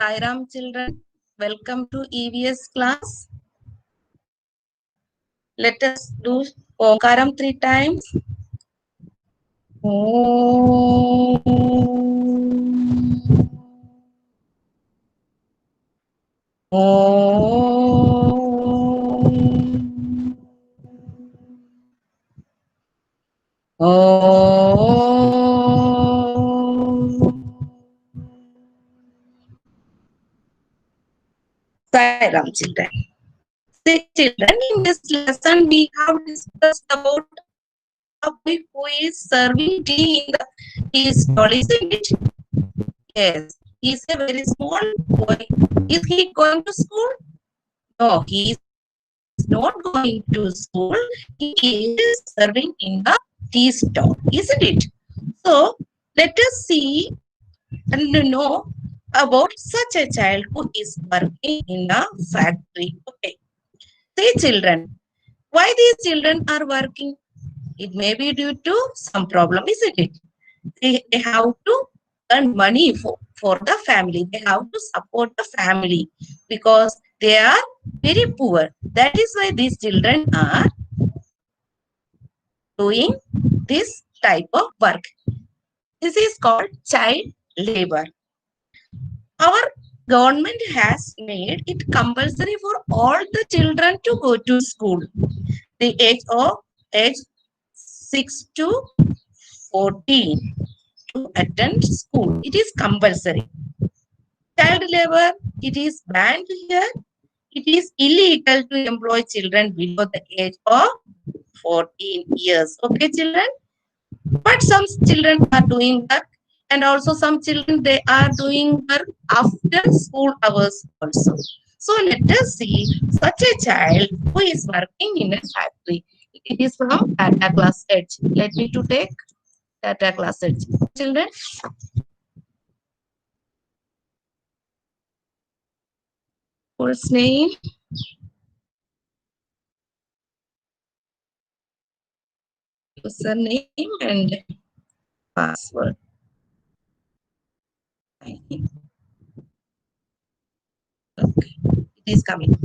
Sairam children, welcome to EVS class. Let us do Omkaram 3 times. Om. Om. Om. Sairam children. See children, in this lesson we have discussed about a boy who is serving tea in the tea stall, isn't it? Yes, he is a very small boy. Is he going to school? No, he is not going to school. He is serving in the tea stall, isn't it? So let us see and know about such a child who is working in a factory. Okay. See children, why these children are working? It may be due to some problem, isn't it? They have to earn money for the family. They have to support the family because they are very poor. That is why these children are doing this type of work. This is called child labor. Our government has made it compulsory for all the children to go to school. The age 6 to 14 to attend school. It is compulsory. Child labor, it is banned here. It is illegal to employ children below the age of 14 years. Okay, children? But some children are doing work, and also some children, they are doing work after school hours also. So let us see such a child who is working in a factory. It is from Tata Class Edge. Let me to take Tata Class Edge. Children, first name, username, and password. Okay, it is coming.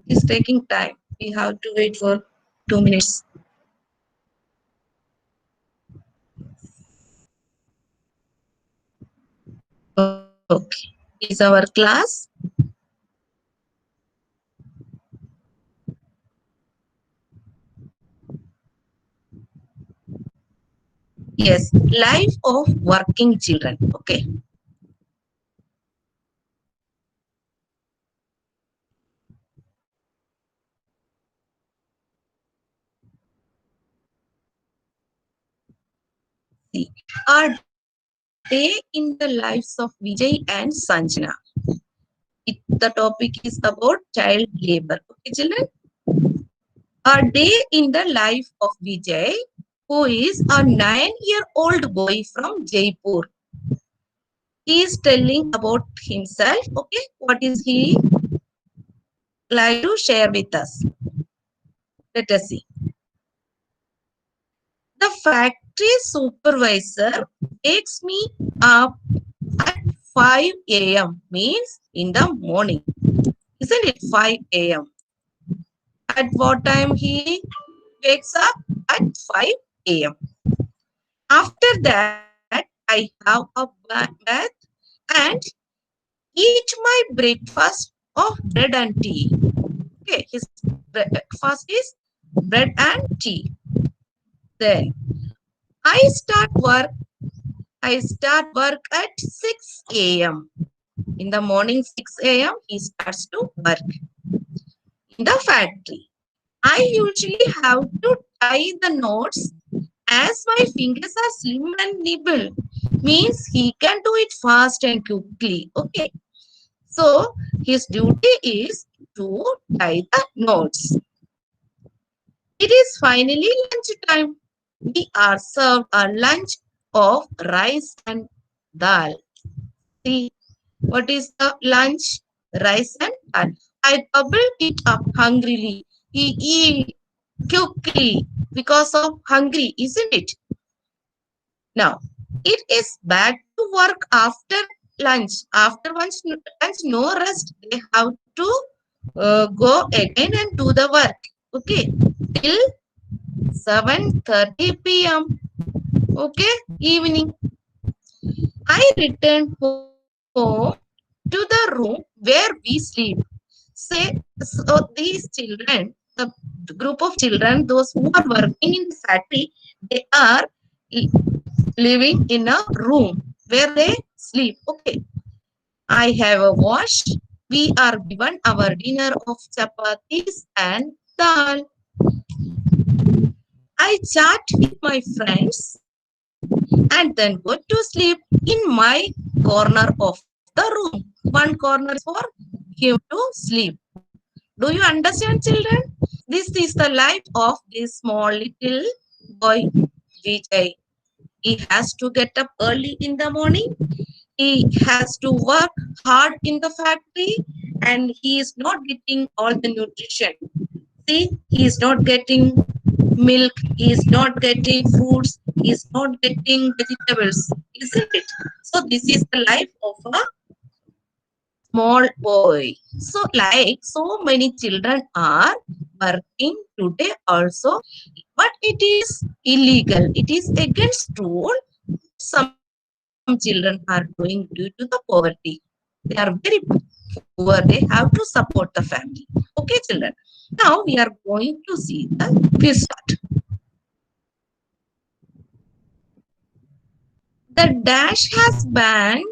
It's taking time. We have to wait for 2 minutes. Okay, is our class. Yes, life of working children. Okay. See, our day in the lives of Vijay and Sanjana. The topic is about child labor. Okay, children. A day in the life of Vijay, who is a 9-year-old boy from Jaipur. He is telling about himself. Okay, what is he like to share with us? Let us see. The factory supervisor wakes me up at 5 a.m. means in the morning. Isn't it 5 a.m.? At what time he wakes up? At 5 a.m. After that, I have a bath and eat my breakfast of bread and tea. Okay, his breakfast is bread and tea. Then I start work at 6 a.m. In the morning, 6 a.m. he starts to work in the factory. I usually have to tie the knots as my fingers are slim and nimble. Means he can do it fast and quickly. Okay. So his duty is to tie the knots. It is finally lunch time. We are served a lunch of rice and dal. See, what is the lunch? Rice and dal. I bubbled it up hungrily. eat quickly because of hungry, isn't it? Now, it is bad to work after lunch. After lunch, no rest. They have to go again and do the work. Okay, till 7:30 p.m. Okay, evening. I returned home to the room where we sleep. Say, so these children, the group of children, those who are working in the factory, they are living in a room where they sleep. Okay, I have a wash. We are given our dinner of chapatis and dal. I chat with my friends and then go to sleep in my corner of the room. One corner is for him to sleep. Do you understand, children? This is the life of this small little boy, Vijay. He has to get up early in the morning. He has to work hard in the factory and he is not getting all the nutrition. See, he is not getting milk, he is not getting fruits, he is not getting vegetables, isn't it? So, this is the life of a small boy. So, like so many children are working today also, but it is illegal. It is against rule. Some children are doing due to the poverty. They are very poor. They have to support the family. Okay, children. Now we are going to see the quiz part. The dash has banned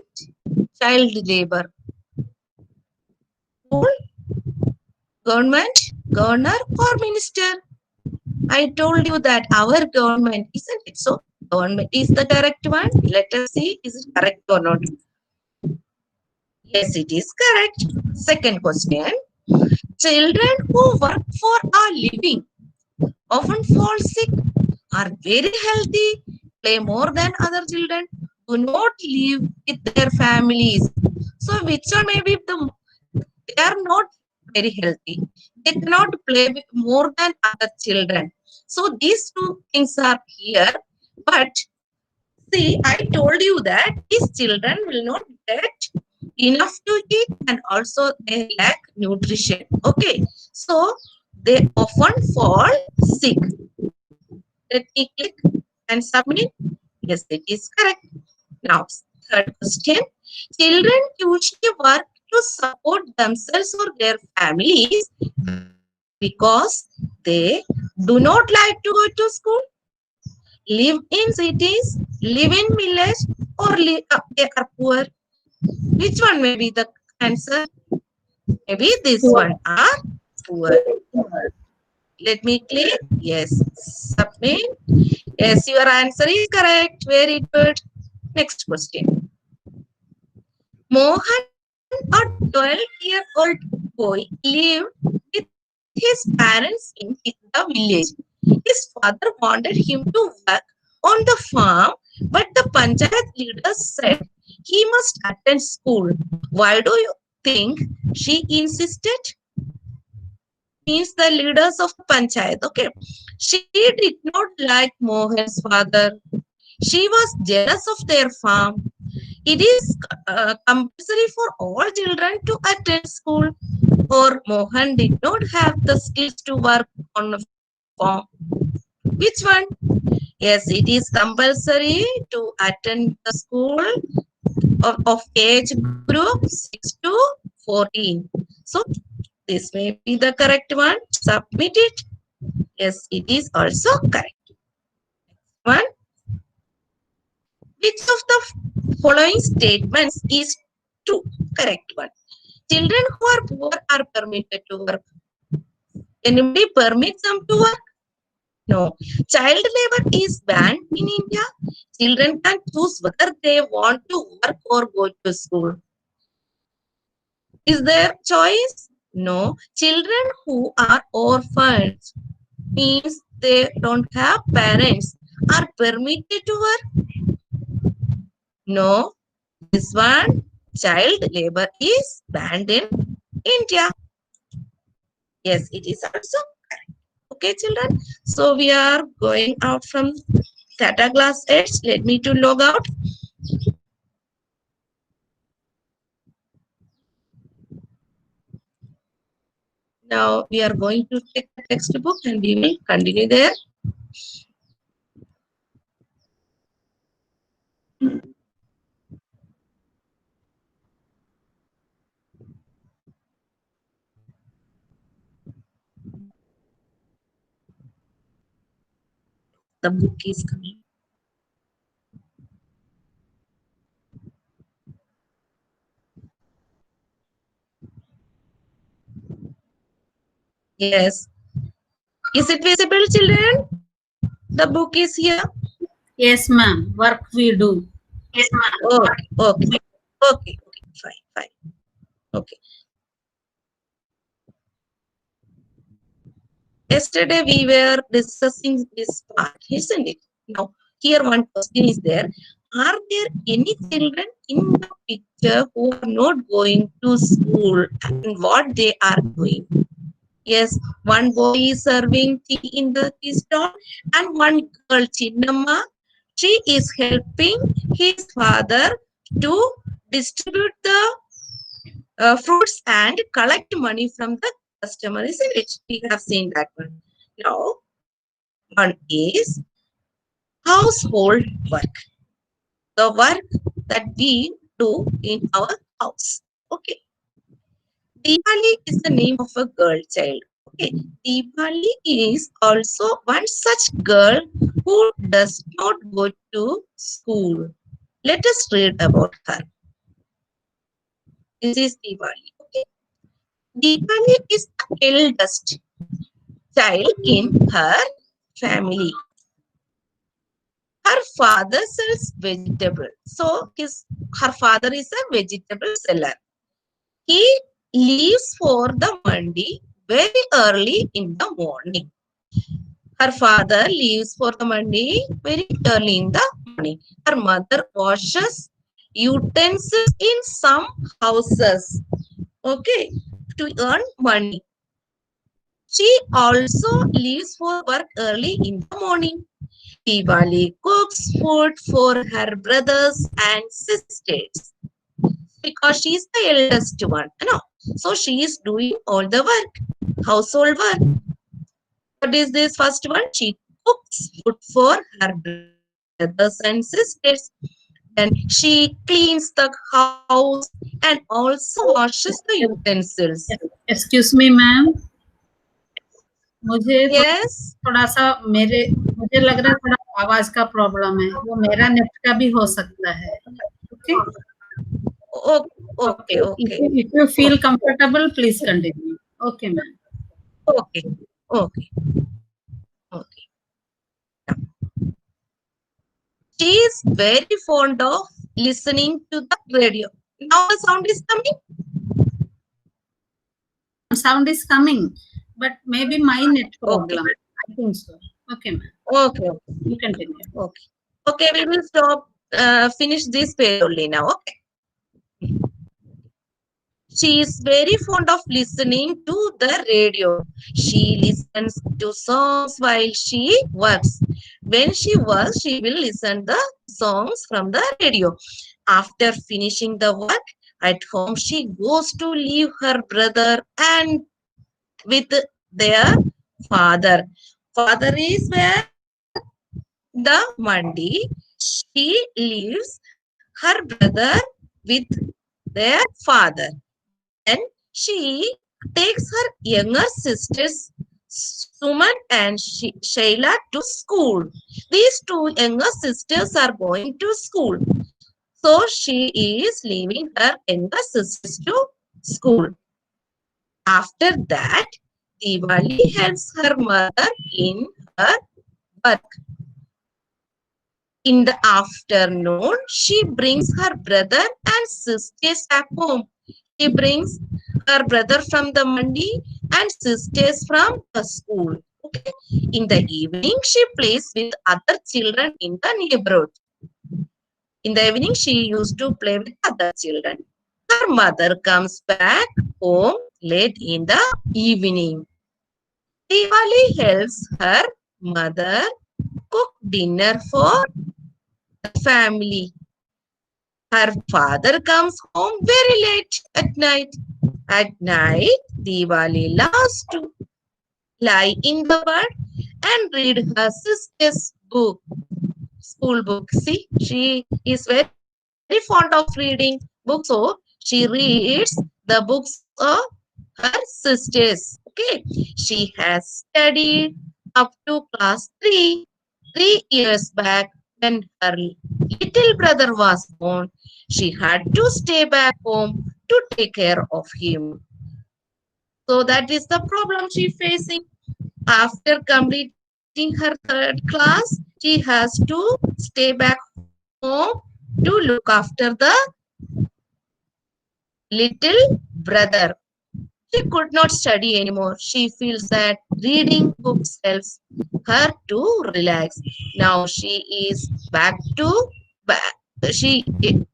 child labor. School, government, governor, or minister? I told you that our government, isn't it so? Government is the correct one. Let us see, is it correct or not? Yes, it is correct. Second question. Children who work for a living often fall sick, are very healthy, play more than other children, do not live with their families. So, which one may be the they are not very healthy. They cannot play with more than other children. So, these two things are here. But see, I told you that these children will not get enough to eat and also they lack nutrition. Okay, so they often fall sick. Let me click and submit. Yes, it is correct. Now, third question. Children usually work to support themselves or their families because they do not like to go to school, live in cities, live in village, or live, they are poor. Which one may be the answer? Maybe this one are poor. Let me click. Yes. Submit. Yes, your answer is correct. Very good. Next question. Mohan, a 12-year-old boy, lived with his parents in the village. His father wanted him to work on the farm, but the panchayat leader said he must attend school. Why do you think she insisted? Means the leaders of the panchayat. Okay, she did not like Mohan's father. She was jealous of their farm. It is compulsory for all children to attend school, or Mohan did not have the skills to work on a farm. Which one? Yes, it is compulsory to attend the school of age group 6 to 14. So, this may be the correct one. Submit it. Yes, it is also correct. One. Which of the following statements is true? Correct one. Children who are poor are permitted to work. Anybody permits them to work? No. Child labor is banned in India. Children can choose whether they want to work or go to school. Is there choice? No. Children who are orphans means they don't have parents are permitted to work. No. This one, child labor is banned in India. Yes, it is also correct. Okay, children. So we are going out from Tata Class Edge. Let me to log out. Now we are going to take the textbook and we will continue there. The book is coming. Yes. Is it visible, children? The book is here. Yes, ma'am. Work we do. Yes, ma'am. Okay. Okay. Fine. Okay. Yesterday we were discussing this part, isn't it? Now, here one question is there. Are there any children in the picture who are not going to school and what they are doing? Yes, one boy is serving tea in the tea stall and one girl, Chinnamma, she is helping his father to distribute the fruits and collect money from the customer, isn't it? We have seen that one. Now, one is household work, the work that we do in our house. Okay. Deepali is the name of a girl child. Okay. Deepali is also one such girl who does not go to school. Let us read about her. This is Deepali. Okay. Deepali is the eldest child in her family. Her father sells vegetables. So her father is a vegetable seller. He leaves for the mandi very early in the morning. Her father leaves for the mandi very early in the morning. Her mother washes utensils in some houses. Okay, to earn money. She also leaves for work early in the morning. Diwali cooks food for her brothers and sisters because she is the eldest one. No, so she is doing all the work, household work. What is this first one? She cooks food for her brothers and sisters. Then she cleans the house and also washes the utensils. Excuse me, ma'am. मुझे Yes. थोड़ा सा मुझे लग रहा है थोड़ा आवाज का प्रॉब्लम है, वो मेरा नेट का भी हो सकता है. Okay. Okay. If you feel comfortable, please continue. Okay, ma'am. Okay. She is very fond of listening to the radio. Now the sound is coming. Sound is coming, but maybe my net problem. Okay. I think so. Okay, ma'am. Okay. You continue. Okay, we will stop, finish this page only now. Okay. She is very fond of listening to the radio. She listens to songs while she works. When she works, she will listen the songs from the radio. After finishing the work at home, she goes to leave her brother and with their father. Father is where? The Mandi. She leaves her brother with their father. Then she takes her younger sisters Suman and Shaila to school. These two younger sisters are going to school. So she is leaving her younger sisters to school. After that, Diwali helps her mother in her work. In the afternoon, she brings her brother and sisters back home. She brings her brother from the mandi and sisters from the school. Okay. In the evening, she plays with other children in the neighborhood. In the evening, she used to play with other children. Her mother comes back home late in the evening. Diwali helps her mother cook dinner for the family. Her father comes home very late at night. At night, Diwali loves to lie in the bed and read her sister's book, school book. See, she is very fond of reading books, so she reads the books of her sisters. Okay, she has studied up to class 3 3 years back. When her little brother was born, she had to stay back home to take care of him. So that is the problem she facing. After completing her third class, she has to stay back home to look after the little brother. She could not study anymore. She feels that reading books helps her to relax. Now she is back to back. She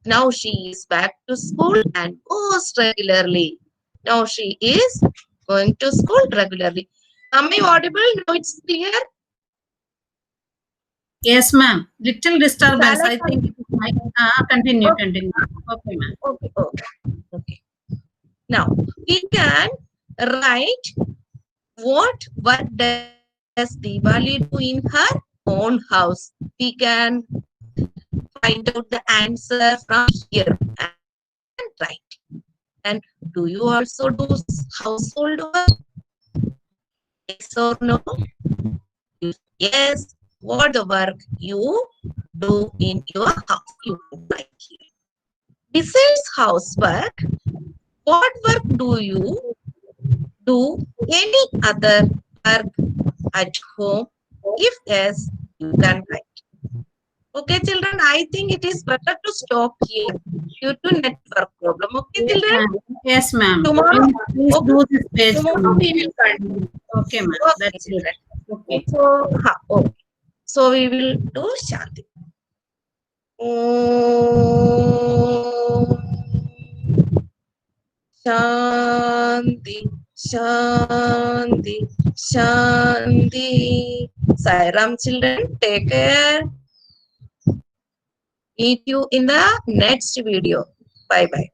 now she is back to school and goes regularly. Now she is going to school regularly. Am I audible? Now it's clear. Yes, ma'am. Little disturbance. Shall I I think it is my. Continue, continue? continue. Okay, ma'am. Okay. Now we can write what work does Diwali do in her own house. We can find out the answer from here and write. And do you also do household work? Yes or no? If yes, what the work you do in your house? You can write here. Besides housework, what work do you do? Any other work at home? If yes, you can write. Okay, children, I think it is better to stop here due to network problem. Okay, Yes, children, ma'am. Yes, ma'am. tomorrow, Please okay, do this page for tomorrow me. we will continue. Okay, ma'am. Okay, That's it. children. Okay. Okay. So we will do Shanti. Om Shanti, Shanti, Shanti. Sairam, children, take care. Meet you in the next video. Bye bye.